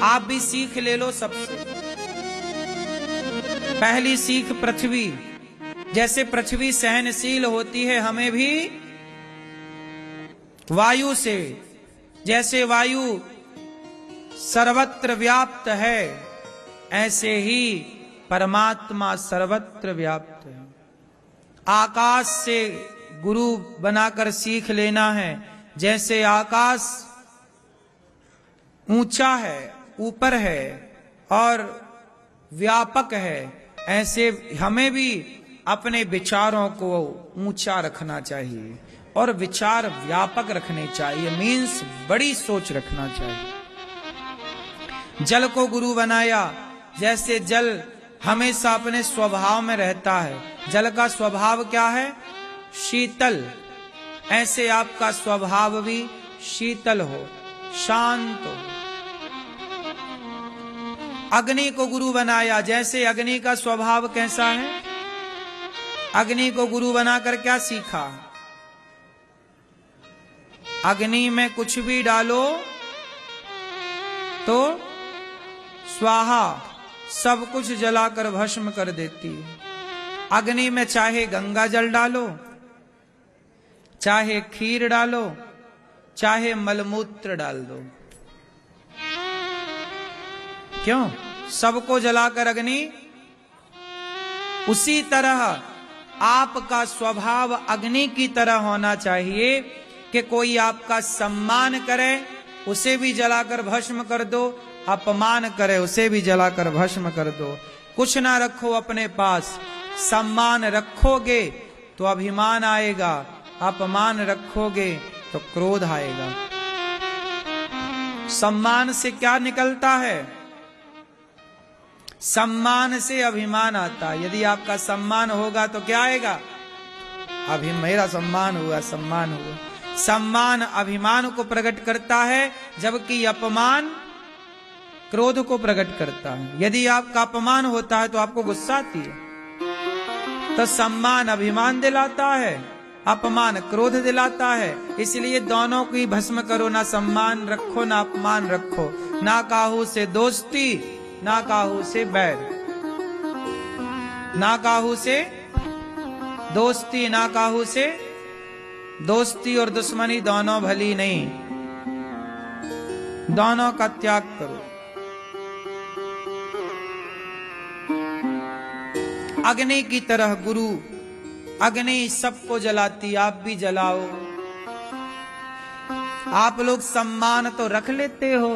आप भी सीख ले लो सबसे। पहली सीख पृथ्वी, जैसे पृथ्वी सहनशील होती है, हमें भी वायु से, जैसे वायु सर्वत्र व्याप्त है, ऐसे ही परमात्मा सर्वत्र व्याप्त है। आकाश से गुरु बनाकर सीख लेना है। जैसे आकाश ऊंचा है, ऊपर है और व्यापक है, ऐसे हमें भी अपने विचारों को ऊंचा रखना चाहिए और विचार व्यापक रखने चाहिए। मीन्स बड़ी सोच रखना चाहिए। जल को गुरु बनाया, जैसे जल हमेशा अपने स्वभाव में रहता है। जल का स्वभाव क्या है? शीतल। ऐसे आपका स्वभाव भी शीतल हो, शांत हो। अग्नि को गुरु बनाया, जैसे अग्नि का स्वभाव कैसा है? अग्नि को गुरु बनाकर क्या सीखा? अग्नि में कुछ भी डालो तो स्वाहा, सब कुछ जलाकर भस्म कर देती है। अग्नि में चाहे गंगा जल डालो, चाहे खीर डालो, चाहे मलमूत्र डाल दो, क्यों? सबको जलाकर अग्नि। उसी तरह आपका स्वभाव अग्नि की तरह होना चाहिए कि कोई आपका सम्मान करे उसे भी जलाकर भस्म कर दो, अपमान करे उसे भी जलाकर भस्म कर दो। कुछ ना रखो अपने पास। सम्मान रखोगे तो अभिमान आएगा, अपमान रखोगे तो क्रोध आएगा। सम्मान से क्या निकलता है? सम्मान से अभिमान आता है। यदि आपका सम्मान होगा तो क्या आएगा? अभी मेरा सम्मान हुआ, सम्मान हुआ। सम्मान अभिमान को प्रकट करता है, जबकि अपमान क्रोध को प्रकट करता है। यदि आपका अपमान होता है तो आपको गुस्सा आती है, तो सम्मान अभिमान दिलाता है, अपमान क्रोध दिलाता है। इसलिए दोनों की भस्म करो। ना सम्मान रखो, ना अपमान रखो। ना काहू से दोस्ती, ना काहू से बैर। ना काहू से दोस्ती, ना काहू से दोस्ती और दुश्मनी दोनों भली नहीं। दोनों का त्याग करो। अग्नि की तरह गुरु, अग्नि सबको जलाती, आप भी जलाओ। आप लोग सम्मान तो रख लेते हो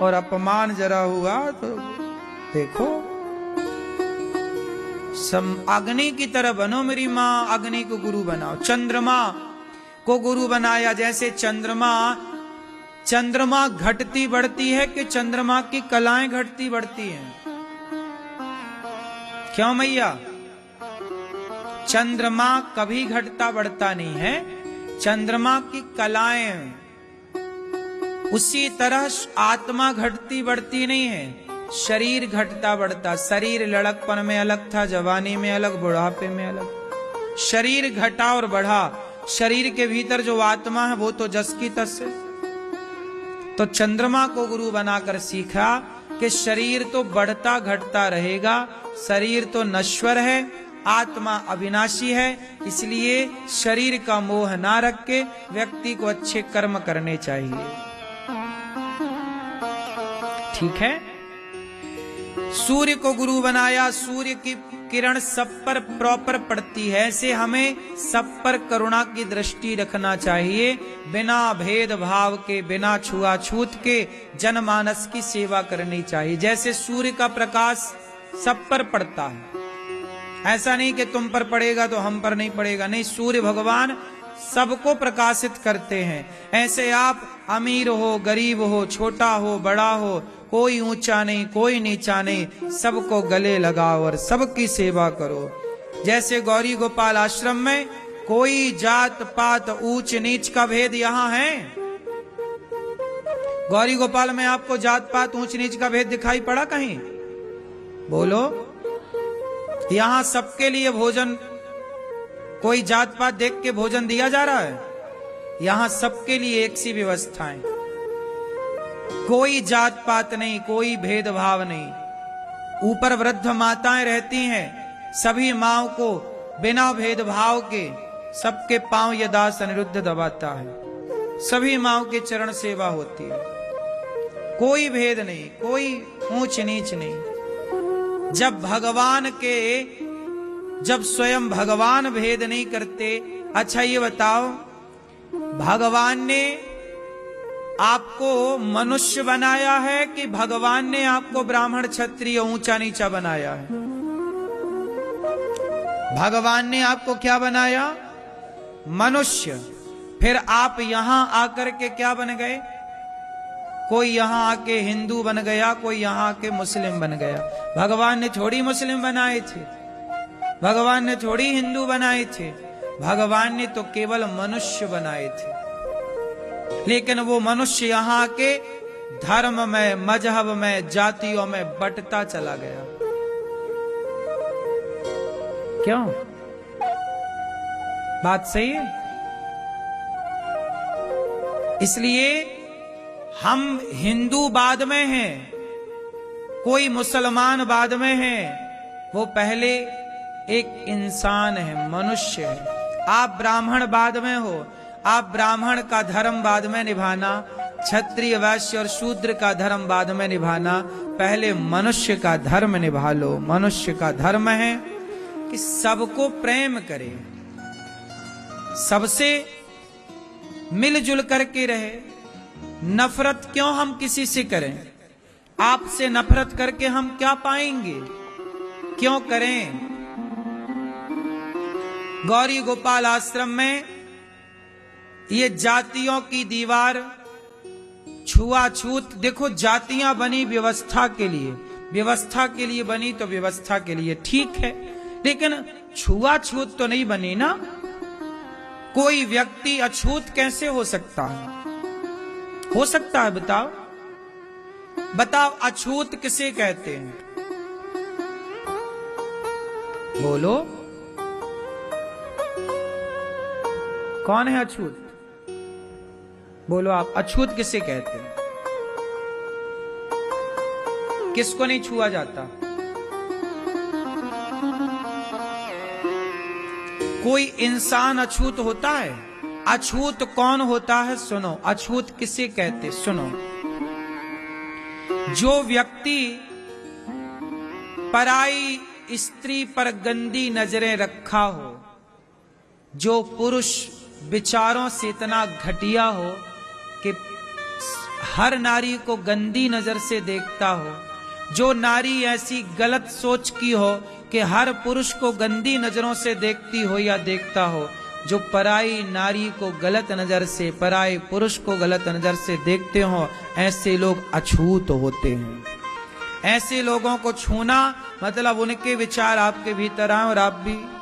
और अपमान जरा हुआ तो देखो। अग्नि की तरह बनो मेरी माँ, अग्नि को गुरु बनाओ। चंद्रमा को गुरु बनाया, जैसे चंद्रमा घटती बढ़ती है कि चंद्रमा की कलाएं घटती बढ़ती हैं? क्यों मैया? चंद्रमा कभी घटता बढ़ता नहीं है, चंद्रमा की कलाएं। उसी तरह आत्मा घटती बढ़ती नहीं है, शरीर घटता बढ़ता। शरीर लड़कपन में अलग था, जवानी में अलग, बुढ़ापे में अलग। शरीर घटा और बढ़ा। शरीर के भीतर जो आत्मा है वो तो जस की तस है। तो चंद्रमा को गुरु बनाकर सीखा कि शरीर तो बढ़ता घटता रहेगा, शरीर तो नश्वर है, आत्मा अविनाशी है। इसलिए शरीर का मोह ना रख के व्यक्ति को अच्छे कर्म करने चाहिए। ठीक है। सूर्य को गुरु बनाया, सूर्य की किरण सब पर प्रॉपर पड़ती है, ऐसे हमें सब पर करुणा की दृष्टि रखना चाहिए। बिना भेदभाव के, बिना छुआछूत के जनमानस की सेवा करनी चाहिए। जैसे सूर्य का प्रकाश सब पर पड़ता है, ऐसा नहीं कि तुम पर पड़ेगा तो हम पर नहीं पड़ेगा। नहीं, सूर्य भगवान सबको प्रकाशित करते हैं। ऐसे आप अमीर हो, गरीब हो, छोटा हो, बड़ा हो, कोई ऊंचा नहीं, कोई नीचा नहीं, सबको गले लगाओ और सबकी सेवा करो। जैसे गौरी गोपाल आश्रम में कोई जात पात ऊंच नीच का भेद यहाँ है? गौरी गोपाल में आपको जात पात ऊंच नीच का भेद दिखाई पड़ा कहीं? बोलो। यहाँ सबके लिए भोजन, कोई जात पात देख के भोजन दिया जा रहा है? यहाँ सबके लिए एक सी व्यवस्थाएं। कोई जात पात नहीं, कोई भेदभाव नहीं। ऊपर वृद्ध माताएं रहती हैं, सभी माओ को बिना भेदभाव के सबके पांव ये दास अनिरुद्ध दबाता है, सभी माओ के चरण सेवा होती है, कोई भेद नहीं, कोई ऊंच नीच नहीं। जब स्वयं भगवान भेद नहीं करते। अच्छा ये बताओ, भगवान ने आपको मनुष्य बनाया है कि भगवान ने आपको ब्राह्मण क्षत्रिय ऊंचा नीचा बनाया है? भगवान ने आपको क्या बनाया? मनुष्य। फिर आप यहां आकर के क्या बन गए? कोई यहां आके हिंदू बन गया, कोई यहां आके मुस्लिम बन गया। भगवान ने थोड़ी मुस्लिम बनाए थे, भगवान ने थोड़ी हिंदू बनाए थे, भगवान ने तो केवल मनुष्य बनाए थे। लेकिन वो मनुष्य यहां के धर्म में, मजहब में, जातियों में बंटता चला गया। क्यों? बात सही है। इसलिए हम हिंदू बाद में हैं, कोई मुसलमान बाद में है, वो पहले एक इंसान है, मनुष्य है। आप ब्राह्मण बाद में हो, आप ब्राह्मण का धर्म बाद में निभाना, क्षत्रिय वैश्य और शूद्र का धर्म बाद में निभाना, पहले मनुष्य का धर्म निभा लो। मनुष्य का धर्म है कि सबको प्रेम करे, सबसे मिलजुल करके रहे। नफरत क्यों हम किसी से करें? आपसे नफरत करके हम क्या पाएंगे? क्यों करें? गौरी गोपाल आश्रम में ये जातियों की दीवार, छुआछूत, देखो जातियां बनी व्यवस्था के लिए, व्यवस्था के लिए बनी तो व्यवस्था के लिए ठीक है, लेकिन छुआछूत तो नहीं बनी ना। कोई व्यक्ति अछूत कैसे हो सकता है? हो सकता है? बताओ बताओ, अछूत किसे कहते हैं? बोलो, कौन है अछूत? बोलो आप, अछूत किसे कहते हैं? किसको नहीं छुआ जाता? कोई इंसान अछूत होता है? अछूत कौन होता है? सुनो, अछूत किसे कहते? सुनो, जो व्यक्ति पराई स्त्री पर गंदी नजरें रखा हो, जो पुरुष विचारों से इतना घटिया हो कि हर नारी को गंदी नजर से देखता हो, जो नारी ऐसी गलत सोच की हो कि हर पुरुष को गंदी नजरों से देखती हो या देखता हो, जो पराई नारी को गलत नजर से, पराई पुरुष को गलत नजर से देखते हो, ऐसे लोग अछूत होते हैं। ऐसे लोगों को छूना मतलब उनके विचार आपके भीतर आए और आप भी।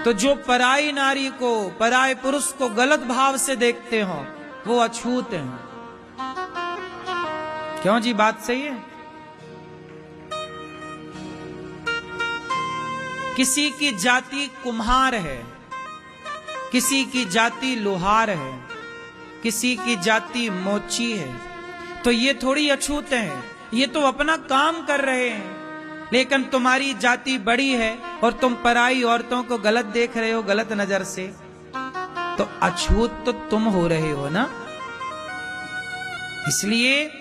तो जो पराई नारी को, पराई पुरुष को गलत भाव से देखते हो, वो अछूत हैं। क्यों जी? बात सही है। किसी की जाति कुम्हार है, किसी की जाति लोहार है, किसी की जाति मोची है, तो ये थोड़ी अछूत हैं, ये तो अपना काम कर रहे हैं। लेकिन तुम्हारी जाति बड़ी है और तुम पराई औरतों को गलत देख रहे हो, गलत नजर से, तो अछूत तो तुम हो रहे हो ना। इसलिए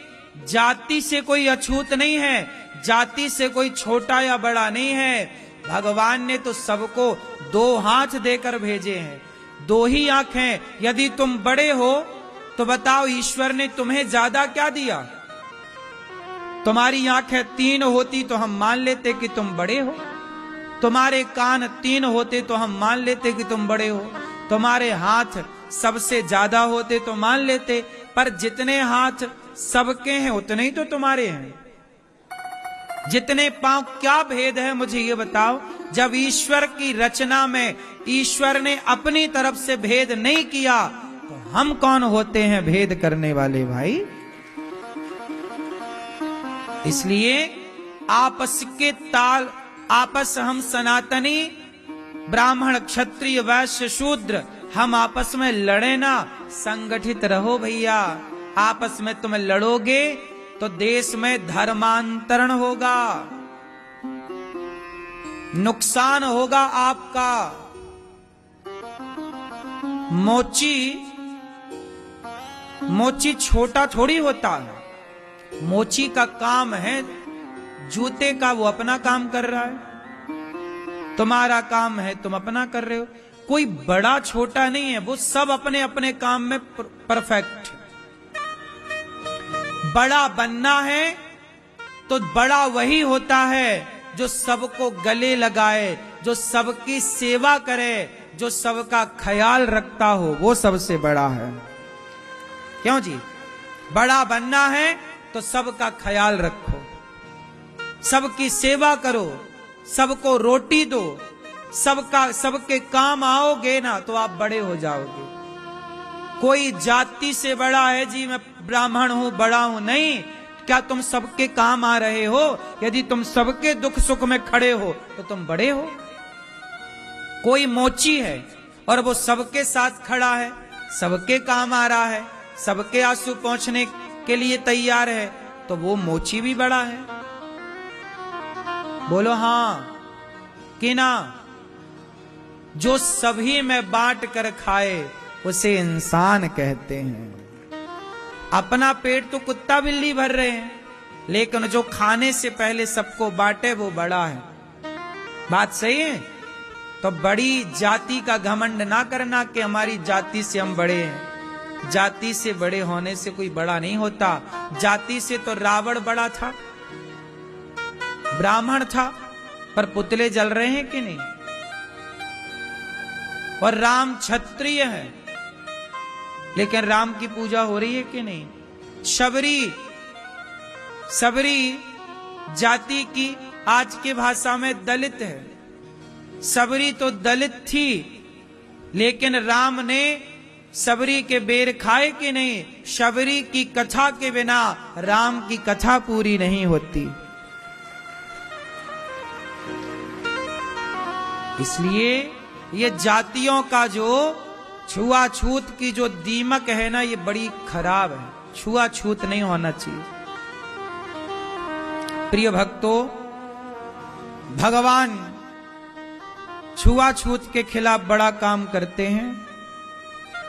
जाति से कोई अछूत नहीं है, जाति से कोई छोटा या बड़ा नहीं है। भगवान ने तो सबको दो हाथ देकर भेजे हैं, दो ही आंखें। यदि तुम बड़े हो तो बताओ, ईश्वर ने तुम्हें ज्यादा क्या दिया? तुम्हारी आंखें 3 होती तो हम मान लेते कि तुम बड़े हो, तुम्हारे कान 3 होते तो हम मान लेते कि तुम बड़े हो, तुम्हारे हाथ सबसे ज्यादा होते तो मान लेते, पर जितने हाथ सबके हैं उतने ही तो तुम्हारे हैं। जितने पांव, क्या भेद है मुझे ये बताओ? जब ईश्वर की रचना में ईश्वर ने अपनी तरफ से भेद नहीं किया, तो हम कौन होते हैं भेद करने वाले भाई? इसलिए आपस के ताल, आपस हम सनातनी, ब्राह्मण क्षत्रिय वैश्य शूद्र, हम आपस में लड़े ना, संगठित रहो भैया। आपस में तुम लड़ोगे तो देश में धर्मांतरण होगा, नुकसान होगा आपका। मोची छोटा थोड़ी होता है। मोची का काम है जूते का, वो अपना काम कर रहा है। तुम्हारा काम है, तुम अपना कर रहे हो। कोई बड़ा छोटा नहीं है, वो सब अपने अपने काम में परफेक्ट। बड़ा बनना है तो बड़ा वही होता है जो सबको गले लगाए, जो सबकी सेवा करे, जो सबका ख्याल रखता हो, वो सबसे बड़ा है। क्यों जी? बड़ा बनना है तो सबका ख्याल रखो, सबकी सेवा करो, सबको रोटी दो, सबके काम आओगे ना तो आप बड़े हो जाओगे। कोई जाति से बड़ा है जी, मैं ब्राह्मण हूं, बड़ा हूं, नहीं। क्या तुम सबके काम आ रहे हो? यदि तुम सबके दुख सुख में खड़े हो तो तुम बड़े हो। कोई मोची है और वो सबके साथ खड़ा है, सबके काम आ रहा है, सबके आंसू पहुंचने के लिए तैयार है, तो वो मोची भी बड़ा है। बोलो हां कि ना? जो सभी में बांट कर खाए उसे इंसान कहते हैं। अपना पेट तो कुत्ता बिल्ली भर रहे हैं, लेकिन जो खाने से पहले सबको बांटे वो बड़ा है। बात सही है? तो बड़ी जाति का घमंड ना करना कि हमारी जाति से हम बड़े हैं। जाति से बड़े होने से कोई बड़ा नहीं होता। जाति से तो रावण बड़ा था, ब्राह्मण था, पर पुतले जल रहे हैं कि नहीं? और राम क्षत्रिय है, लेकिन राम की पूजा हो रही है कि नहीं? सबरी जाति की आज की भाषा में दलित है। सबरी तो दलित थी, लेकिन राम ने सबरी के बेर खाए कि नहीं? शबरी की कथा के बिना राम की कथा पूरी नहीं होती। इसलिए ये जातियों का जो छुआछूत की जो दीमक है ना, ये बड़ी खराब है। छुआछूत नहीं होना चाहिए। प्रिय भक्तों, भगवान छुआछूत के खिलाफ बड़ा काम करते हैं।